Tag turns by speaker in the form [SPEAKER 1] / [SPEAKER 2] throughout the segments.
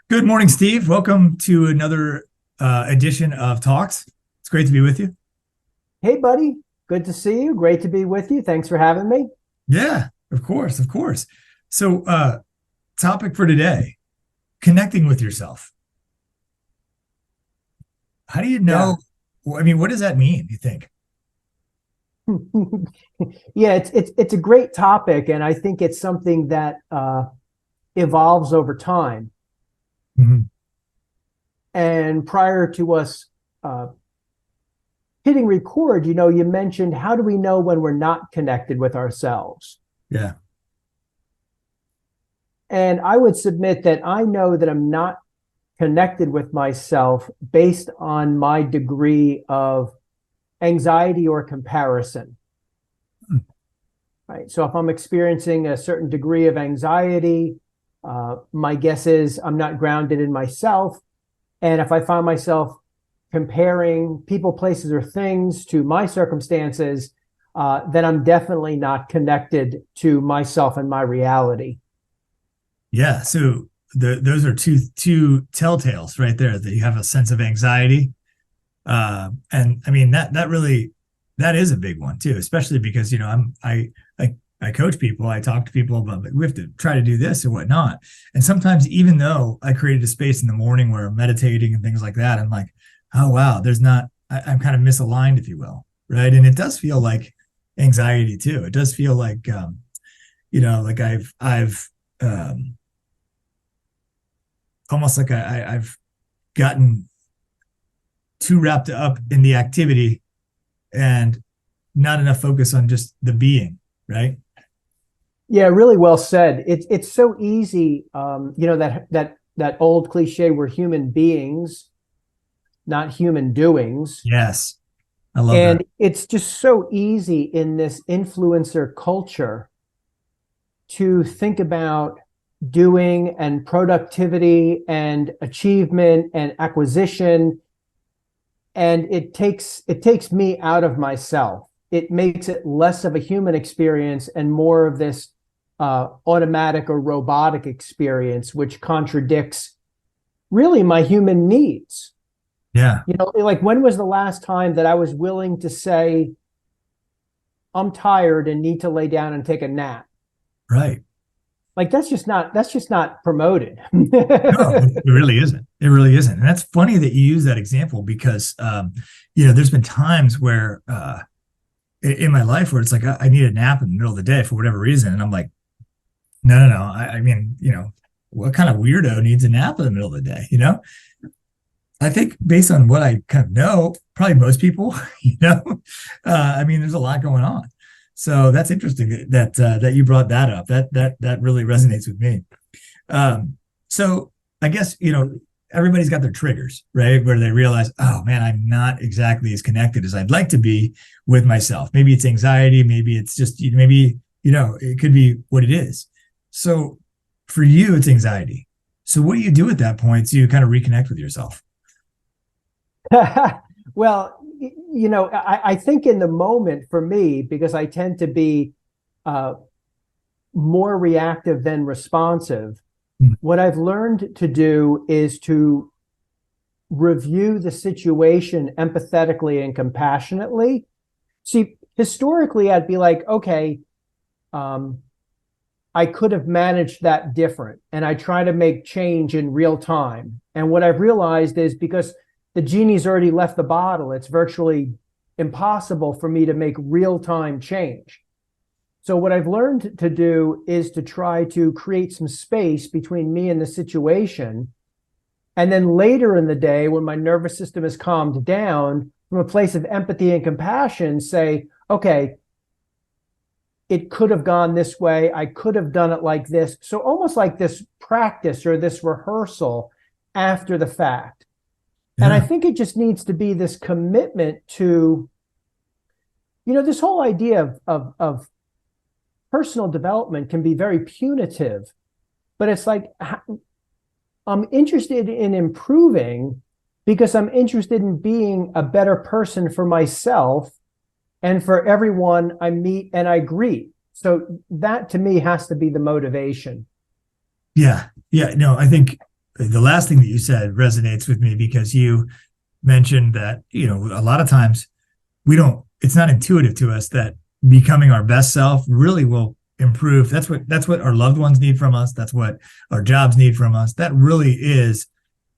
[SPEAKER 1] Good morning, Steve. Welcome to another edition of Talks. It's great to be with you.
[SPEAKER 2] Hey, buddy. Good to see you. Great to be with you. Thanks for having me.
[SPEAKER 1] Yeah, of course, of course. So, topic for today, connecting with yourself. How do you
[SPEAKER 2] Yeah.
[SPEAKER 1] know? I mean, what does that mean, you think?
[SPEAKER 2] Yeah, it's a great topic, and I think it's something that evolves over time.
[SPEAKER 1] Mhm.
[SPEAKER 2] And prior to us uh, hitting record, you mentioned, how do we know when we're not connected with ourselves?
[SPEAKER 1] Yeah.
[SPEAKER 2] And I would submit that I know that I'm not connected with myself based on my degree of anxiety or comparison.
[SPEAKER 1] Hmm.
[SPEAKER 2] Right. So if I'm experiencing a certain degree of anxiety, my guess is I'm not grounded in myself. And if I find myself comparing people, places, or things to my circumstances, then I'm definitely not connected to myself and my reality.
[SPEAKER 1] Yeah. So those are two telltales right there that you have a sense of anxiety. And I mean that really that is a big one too, especially because I coach people, I talk to people about like, we have to try to do this and whatnot. And sometimes even though I created a space in the morning where I'm meditating and things like that, I'm like, oh wow, there's not I'm kind of misaligned, if you will. Right. And it does feel like anxiety too. It does feel like like I've almost like I've gotten too wrapped up in the activity and not enough focus on just the being, right?
[SPEAKER 2] Yeah, really well said. It's so easy, that old cliche, we're human beings, not human doings.
[SPEAKER 1] Yes, I love that.
[SPEAKER 2] And it's just so easy in this influencer culture to think about doing and productivity and achievement and acquisition. And it takes me out of myself. It makes it less of a human experience and more of this automatic or robotic experience, which contradicts really my human needs.
[SPEAKER 1] Yeah,
[SPEAKER 2] Like, when was the last time that I was willing to say, I'm tired and need to lay down and take a nap?
[SPEAKER 1] right.
[SPEAKER 2] Like, that's just not promoted.
[SPEAKER 1] No, it really isn't. It really isn't. And that's funny that you use that example because, there's been times where in my life where it's like I need a nap in the middle of the day for whatever reason. And I'm like, no, no, no. I mean, what kind of weirdo needs a nap in the middle of the day? I think based on what I kind of know, probably most people, I mean, there's a lot going on. So that's interesting that you brought that up. That really resonates with me. So I guess everybody's got their triggers, right? Where they realize, oh man, I'm not exactly as connected as I'd like to be with myself. Maybe it's anxiety, maybe it's just maybe it could be what it is. So for you, it's anxiety. So what do you do at that point to kind of reconnect with yourself?
[SPEAKER 2] Well, I think in the moment for me, because I tend to be uh, more reactive than responsive, what I've learned to do is to review the situation empathetically and compassionately. See, historically, I'd be like, okay, um, I could have managed that different. And I try to make change in real time. And what I've realized is, because the genie's already left the bottle, it's virtually impossible for me to make real time change. So what I've learned to do is to try to create some space between me and the situation. And then later in the day, when my nervous system has calmed down, from a place of empathy and compassion, say, okay, it could have gone this way. I could have done it like this. So almost like this practice or this rehearsal after the fact. And I
[SPEAKER 1] Yeah.
[SPEAKER 2] think it just needs to be this commitment to, this whole idea of personal development can be very punitive, but it's like, I'm interested in improving because I'm interested in being a better person for myself and for everyone I meet and I greet. So that to me has to be the motivation.
[SPEAKER 1] Yeah. Yeah. No, I think the last thing that you said resonates with me because you mentioned that, a lot of times it's not intuitive to us that becoming our best self really will improve. That's what our loved ones need from us. That's what our jobs need from us. That really is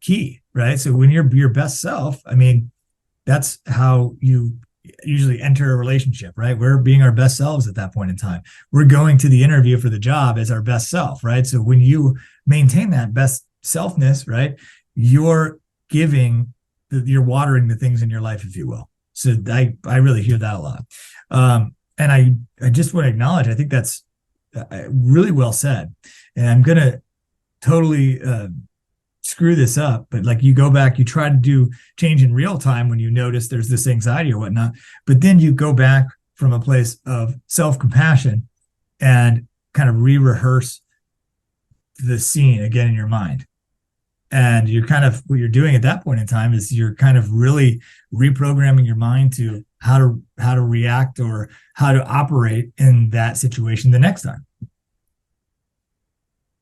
[SPEAKER 1] key, right? So when you're your best self, I mean, that's how you usually enter a relationship, right? We're being our best selves at that point in time. We're going to the interview for the job as our best self, right? So when you maintain that best selfness, right, you're you're watering the things in your life, if you will. So I really hear that a lot. And I just want to acknowledge, I think that's really well said. And I'm going to totally screw this up, but like you go back, you try to do change in real time when you notice there's this anxiety or whatnot, but then you go back from a place of self-compassion and kind of re-rehearse the scene again in your mind. And what you're doing at that point in time is you're kind of really reprogramming your mind to how to react or how to operate in that situation the next time.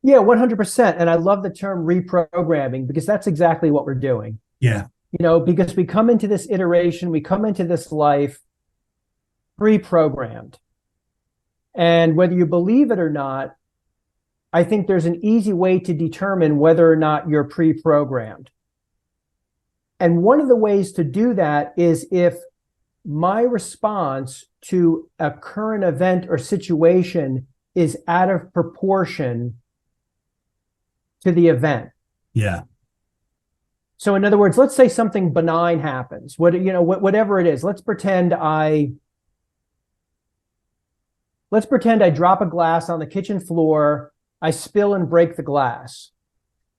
[SPEAKER 2] Yeah, 100%. And I love the term reprogramming because that's exactly what we're doing.
[SPEAKER 1] Yeah.
[SPEAKER 2] Because we come into this iteration, we come into this life pre-programmed. And whether you believe it or not, I think there's an easy way to determine whether or not you're pre-programmed. And one of the ways to do that is if my response to a current event or situation is out of proportion to the event.
[SPEAKER 1] Yeah.
[SPEAKER 2] So in other words, let's say something benign happens, whatever it is. Let's pretend I drop a glass on the kitchen floor, I spill and break the glass.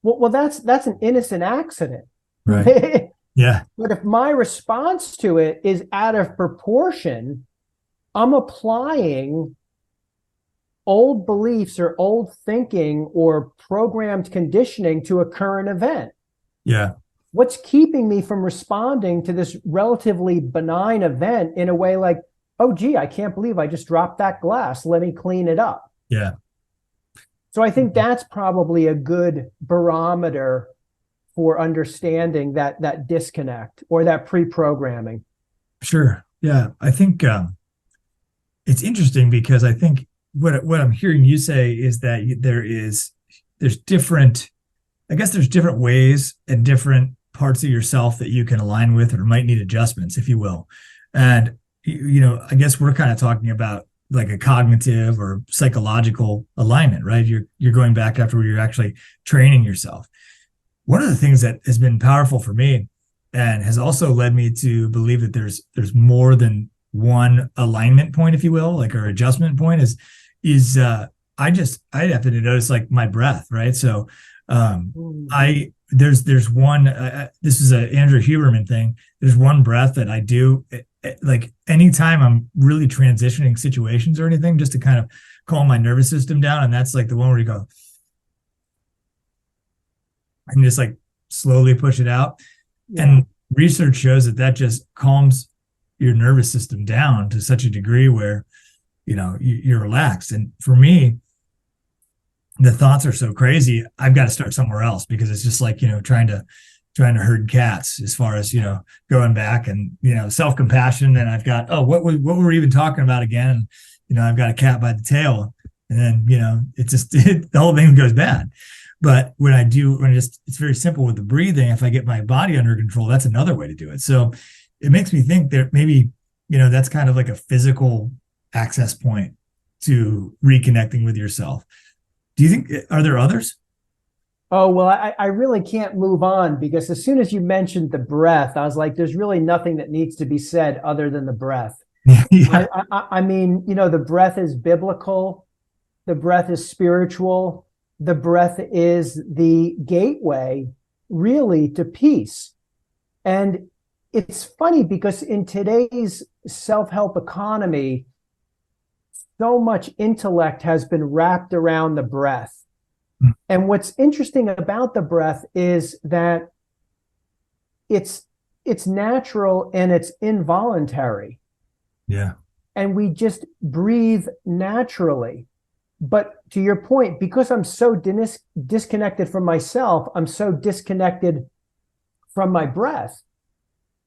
[SPEAKER 2] Well, that's an innocent accident.
[SPEAKER 1] Right. Yeah.
[SPEAKER 2] But if my response to it is out of proportion, I'm applying old beliefs or old thinking or programmed conditioning to a current event.
[SPEAKER 1] Yeah.
[SPEAKER 2] What's keeping me from responding to this relatively benign event in a way like, oh, gee, I can't believe I just dropped that glass. Let me clean it up.
[SPEAKER 1] Yeah.
[SPEAKER 2] So I think that's probably a good barometer for understanding that disconnect or that pre-programming.
[SPEAKER 1] Sure. Yeah. I think it's interesting because I think what I'm hearing you say is that there's different ways and different parts of yourself that you can align with or might need adjustments, if you will. And, I guess we're kind of talking about like a cognitive or psychological alignment, right? You're going back after you're actually training yourself. One of the things that has been powerful for me and has also led me to believe that there's more than one alignment point, if you will, like our adjustment point is I have to notice like my breath, right? So there's one this is a Andrew Huberman thing. There's one breath that I do like anytime I'm really transitioning situations or anything, just to kind of calm my nervous system down. And that's like the one where you go and just like slowly push it out. Yeah. And research shows that just calms your nervous system down to such a degree where you're relaxed. And for me, the thoughts are so crazy, I've got to start somewhere else because it's just like, trying to herd cats as far as, going back and, self-compassion. And I've got, what were we even talking about again? And, I've got a cat by the tail and then, the whole thing goes bad. But it's very simple with the breathing. If I get my body under control, that's another way to do it. So it makes me think that maybe, that's kind of like a physical access point to reconnecting with yourself. Do you think, are there others?
[SPEAKER 2] Oh, well, I really can't move on because as soon as you mentioned the breath, I was like, there's really nothing that needs to be said other than the breath. Yeah. I mean, the breath is biblical. The breath is spiritual. The breath is the gateway really to peace. And it's funny because in today's self-help economy, so much intellect has been wrapped around the breath. And what's interesting about the breath is that it's natural and it's involuntary.
[SPEAKER 1] Yeah.
[SPEAKER 2] And we just breathe naturally. But to your point, because I'm so disconnected from myself, I'm so disconnected from my breath.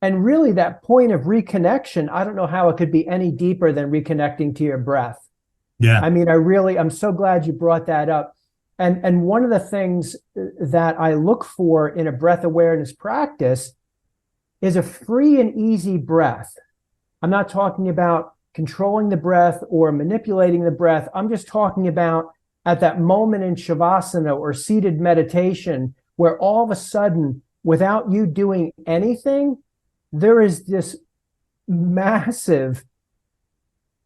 [SPEAKER 2] And really, that point of reconnection, I don't know how it could be any deeper than reconnecting to your breath.
[SPEAKER 1] Yeah.
[SPEAKER 2] I mean, I'm so glad you brought that up. And one of the things that I look for in a breath awareness practice is a free and easy breath. I'm not talking about controlling the breath or manipulating the breath. I'm just talking about at that moment in Shavasana or seated meditation where all of a sudden, without you doing anything, there is this massive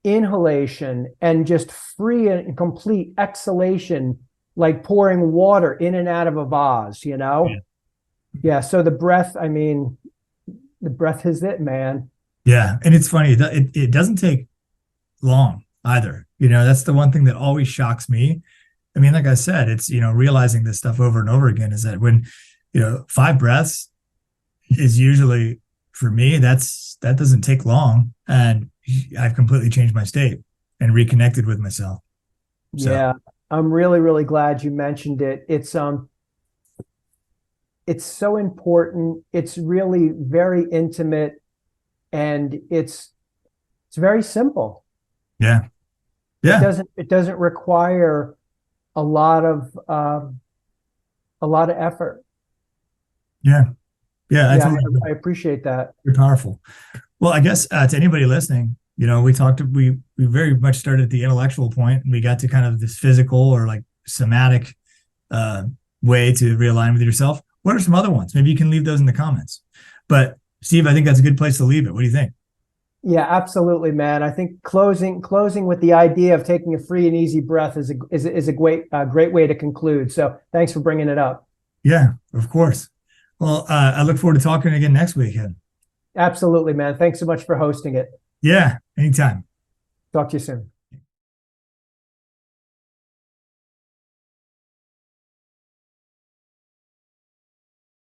[SPEAKER 2] inhalation and just free and complete exhalation, like pouring water in and out of a vase, you know? Yeah. So the breath, I mean, the breath is it, man.
[SPEAKER 1] Yeah. And it's funny, it doesn't take long either. You know, that's the one thing that always shocks me. I mean, like I said, it's, you know, realizing this stuff over and over again is that when, you know, 5 breaths is usually, for me, that doesn't take long. And I've completely changed my state and reconnected with myself. So.
[SPEAKER 2] Yeah. I'm really, really glad you mentioned it. It's so important. It's really very intimate, and it's very simple.
[SPEAKER 1] Yeah. Yeah.
[SPEAKER 2] It doesn't require a lot of effort.
[SPEAKER 1] Yeah. Yeah.
[SPEAKER 2] I appreciate that.
[SPEAKER 1] You're powerful. Well, I guess to anybody listening, you know, we very much started at the intellectual point, and we got to kind of this physical or like somatic way to realign with yourself. What are some other ones? Maybe you can leave those in the comments. But Steve, I think that's a good place to leave it. What do you think?
[SPEAKER 2] Yeah, absolutely, man. I think closing with the idea of taking a free and easy breath is a great way to conclude. So thanks for bringing it up.
[SPEAKER 1] Yeah, of course. Well, I look forward to talking again next weekend.
[SPEAKER 2] Absolutely, man. Thanks so much for hosting it.
[SPEAKER 1] Yeah, anytime.
[SPEAKER 2] Talk to you soon.